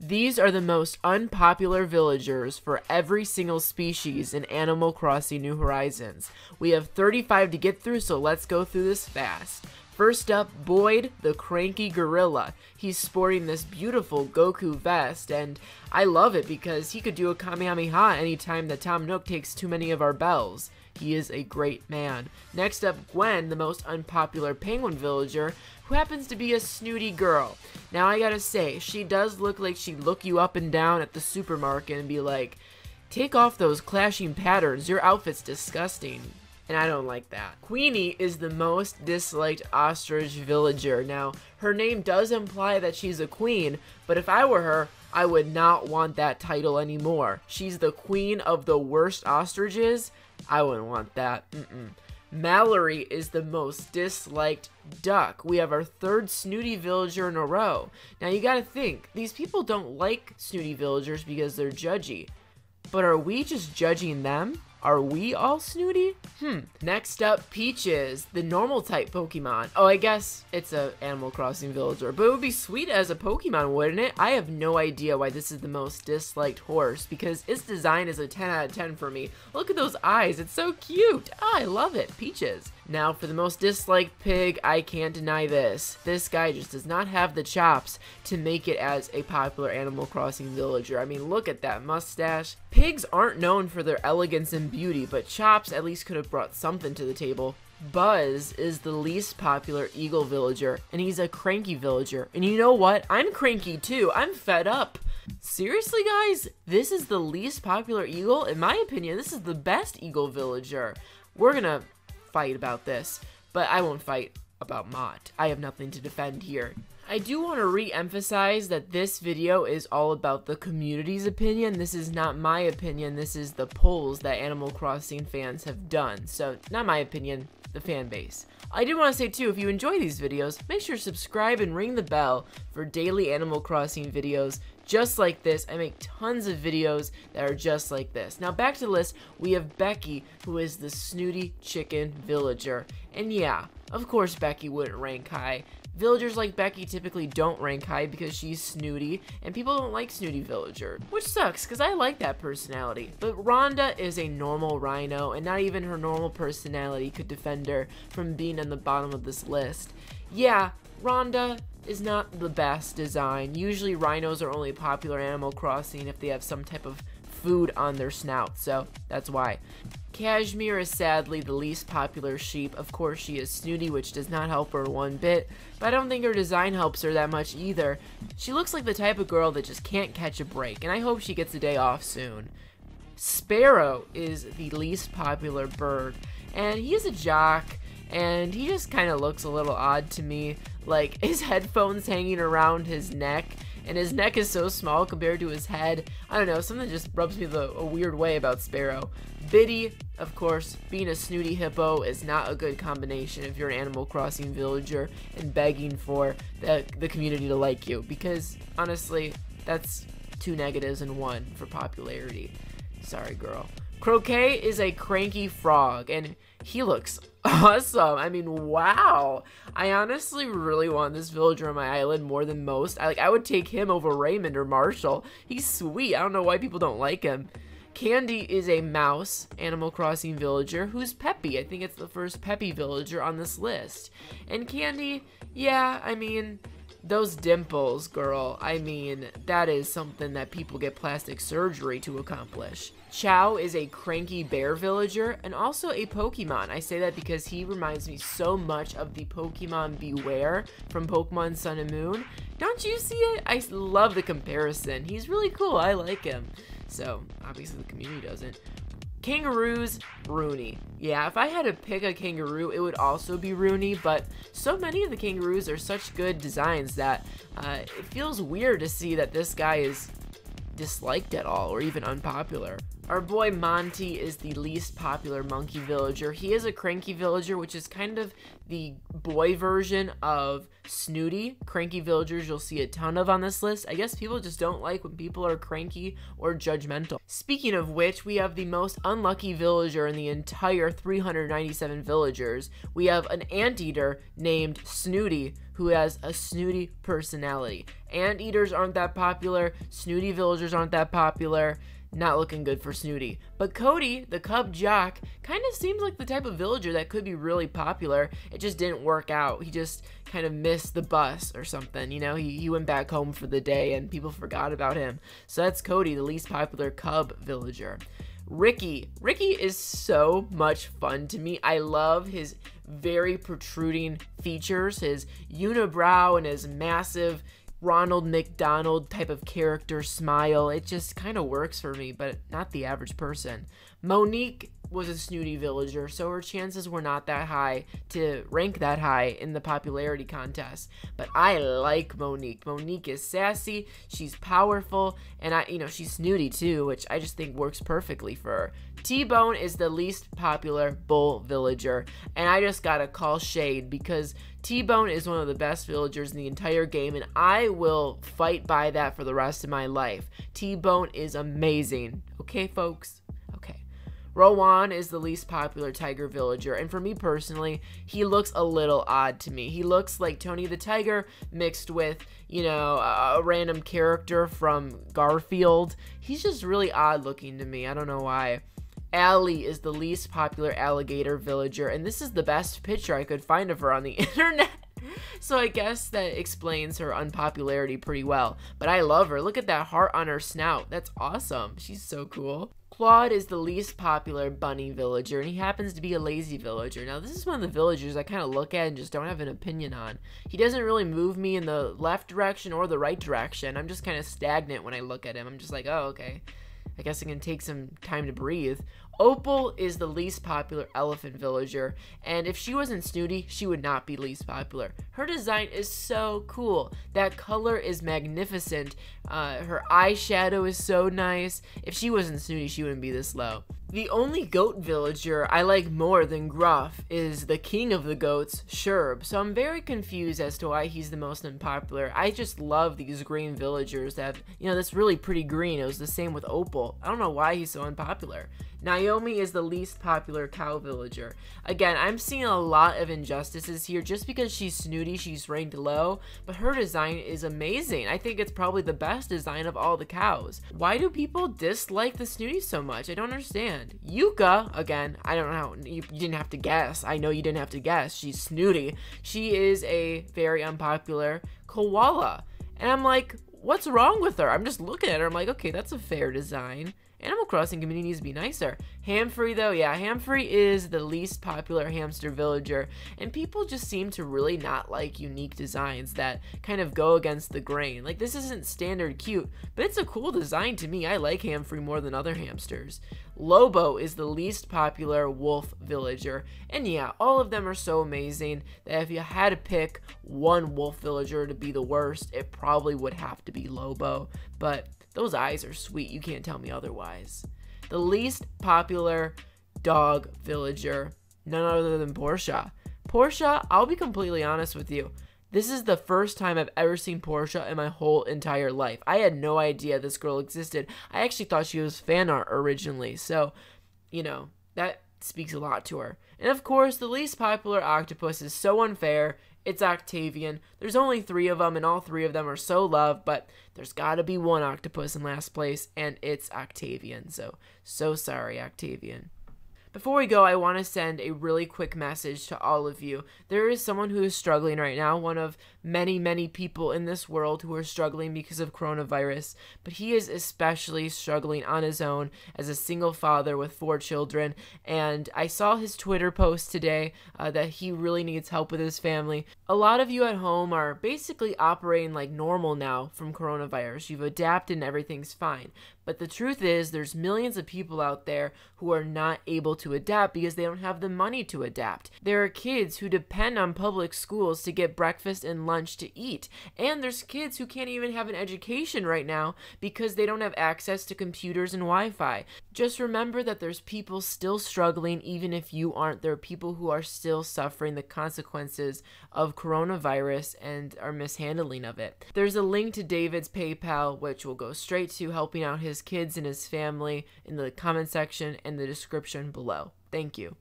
These are the most unpopular villagers for every single species in Animal Crossing New Horizons. We have 35 to get through, so let's go through this fast. First up, Boyd, the cranky gorilla. He's sporting this beautiful Goku vest, and I love it because he could do a Kamehameha anytime that Tom Nook takes too many of our bells. He is a great man. Next up, Gwen, the most unpopular penguin villager, who happens to be a snooty girl. Now I gotta say, she does look like she'd look you up and down at the supermarket and be like, take off those clashing patterns, your outfit's disgusting. And I don't like that. Queenie is the most disliked ostrich villager. Now, her name does imply that she's a queen, but if I were her, I would not want that title anymore. She's the queen of the worst ostriches. I wouldn't want that. Mallary is the most disliked duck. We have our third snooty villager in a row. Now you gotta think, these people don't like snooty villagers because they're judgy. But are we just judging them? Are we all snooty? Next up, Peaches, the normal type Pokemon. Oh, I guess it's a Animal Crossing villager, but it would be sweet as a Pokemon, wouldn't it? I have no idea why this is the most disliked horse, because its design is a 10 out of 10 for me. Look at those eyes, it's so cute. I love it, Peaches. Now, for the most disliked pig, I can't deny this. This guy just does not have the chops to make it as a popular Animal Crossing villager. I mean, look at that mustache. Pigs aren't known for their elegance and beauty, but Chops at least could have brought something to the table. Buzz is the least popular eagle villager, and he's a cranky villager. And you know what? I'm cranky too. I'm fed up. Seriously, guys? This is the least popular eagle? In my opinion, this is the best eagle villager. We're gonna fight about this, but I won't fight about Mott. I have nothing to defend here. I do want to re-emphasize that this video is all about the community's opinion. This is not my opinion. This is the polls that Animal Crossing fans have done. So, not my opinion, the fan base. I did want to say too, if you enjoy these videos, make sure to subscribe and ring the bell for daily Animal Crossing videos just like this. I make tons of videos that are just like this. Now back to the list, we have Becky, who is the snooty chicken villager. And yeah, of course Becky wouldn't rank high. Villagers like Becky typically don't rank high because she's snooty, and people don't like snooty villager, which sucks because I like that personality. But Rhonda is a normal rhino, and not even her normal personality could defend her from being on the bottom of this list. Yeah, Rhonda is not the best design. Usually rhinos are only popular in Animal Crossing if they have some type of food on their snout, so that's why. Cashmere is sadly the least popular sheep. Of course, she is snooty, which does not help her one bit, but I don't think her design helps her that much either. She looks like the type of girl that just can't catch a break, and I hope she gets a day off soon. Sparrow is the least popular bird, and he is a jock, and he just kind of looks a little odd to me. Like, his headphones hanging around his neck, and his neck is so small compared to his head. I don't know, something just rubs me a weird way about Sparrow. Biddy, of course, being a snooty hippo is not a good combination if you're an Animal Crossing villager and begging for the community to like you, because honestly, that's 2 negatives in 1 for popularity. Sorry, girl. Croquet is a cranky frog, and he looks awesome. I mean, wow. I honestly really want this villager on my island more than most. I would take him over Raymond or Marshall. He's sweet. I don't know why people don't like him. Candi is a mouse Animal Crossing villager who's peppy. I think it's the first peppy villager on this list. And Candi, yeah, I mean, those dimples, girl, I mean, that is something that people get plastic surgery to accomplish. Chow is a cranky bear villager and also a Pokemon. I say that because he reminds me so much of the Pokemon Beware from Pokemon Sun and Moon. Don't you see it? I love the comparison. He's really cool. I like him. So, obviously the community doesn't. Kangaroos, Rooney. Yeah, if I had to pick a kangaroo, it would also be Rooney, but so many of the kangaroos are such good designs that it feels weird to see that this guy is disliked at all, or even unpopular. Our boy Montey is the least popular monkey villager. He is a cranky villager, which is kind of the boy version of Snooty. Cranky villagers you'll see a ton of on this list. I guess people just don't like when people are cranky or judgmental. Speaking of which, we have the most unlucky villager in the entire 397 villagers. We have an anteater named Snooty, who has a snooty personality. Anteaters aren't that popular. Snooty villagers aren't that popular. Not looking good for Snooty. But Cody, the cub jock, kind of seems like the type of villager that could be really popular. It just didn't work out. He just kind of missed the bus or something. You know, he went back home for the day and people forgot about him. So that's Cody, the least popular cub villager. Ricky is so much fun to me. I love his very protruding features, his unibrow and his massive Ronald McDonald type of character smile. It just kind of works for me, but not the average person. Monique was a snooty villager, so her chances were not that high to rank that high in the popularity contest. But I like Monique. Monique is sassy, she's powerful, and she's snooty too, which I just think works perfectly for her. T-Bone is the least popular bull villager, and I just gotta call shade because T-Bone is one of the best villagers in the entire game, and I will fight by that for the rest of my life. T-Bone is amazing. Okay, folks? Okay. Rowan is the least popular tiger villager, and for me personally, he looks a little odd to me. He looks like Tony the Tiger mixed with, a random character from Garfield. He's just really odd looking to me. I don't know why. Allie is the least popular alligator villager, and this is the best picture I could find of her on the internet. So I guess that explains her unpopularity pretty well. But I love her. Look at that heart on her snout. That's awesome. She's so cool. Claude is the least popular bunny villager, and he happens to be a lazy villager. Now, this is one of the villagers I kind of look at and just don't have an opinion on. He doesn't really move me in the left direction or the right direction. I'm just kind of stagnant when I look at him. I'm just like, oh, okay. I guess I can take some time to breathe. Opal is the least popular elephant villager, and if she wasn't snooty, she would not be least popular. Her design is so cool. That color is magnificent. Her eyeshadow is so nice. If she wasn't snooty, she wouldn't be this low. The only goat villager I like more than Gruff is the king of the goats, Sherb. So I'm very confused as to why he's the most unpopular. I just love these green villagers that have, this really pretty green. It was the same with Opal. I don't know why he's so unpopular. Naomi is the least popular cow villager. Again, I'm seeing a lot of injustices here. Just because she's snooty, she's ranked low, but her design is amazing. I think it's probably the best design of all the cows. Why do people dislike the snooty so much? I don't understand. Yuka, again, I don't know. You didn't have to guess. I know you didn't have to guess. She's snooty. She is a very unpopular koala. And I'm like, what's wrong with her? I'm just looking at her. I'm like, okay, that's a fair design. Animal Crossing community needs to be nicer. Hamphrey, though, yeah, Hamphrey is the least popular hamster villager, and people just seem to really not like unique designs that kind of go against the grain. Like, this isn't standard cute, but it's a cool design to me. I like Hamphrey more than other hamsters. Lobo is the least popular wolf villager, and yeah, all of them are so amazing that if you had to pick one wolf villager to be the worst, it probably would have to be Lobo, but those eyes are sweet. You can't tell me otherwise. The least popular dog villager, none other than Portia. Portia, I'll be completely honest with you. This is the first time I've ever seen Portia in my whole entire life. I had no idea this girl existed. I actually thought she was fan art originally. So, that speaks a lot to her. And of course, the least popular octopus is so unfair. It's Octavian. There's only 3 of them, and all 3 of them are so loved, but there's gotta be one octopus in last place, and it's Octavian. So sorry, Octavian. Before we go, I want to send a really quick message to all of you. There is someone who is struggling right now, one of many, many people in this world who are struggling because of coronavirus, but he is especially struggling on his own as a single father with 4 children, and I saw his Twitter post today that he really needs help with his family. A lot of you at home are basically operating like normal now from coronavirus. You've adapted and everything's fine. But the truth is, there's millions of people out there who are not able to adapt because they don't have the money to adapt. There are kids who depend on public schools to get breakfast and lunch to eat. And there's kids who can't even have an education right now because they don't have access to computers and Wi-Fi. Just remember that there's people still struggling even if you aren't. There are people who are still suffering the consequences of coronavirus and are mishandling of it. There's a link to David's PayPal, which will go straight to helping out his kids and his family in the comment section and the description below. Thank you.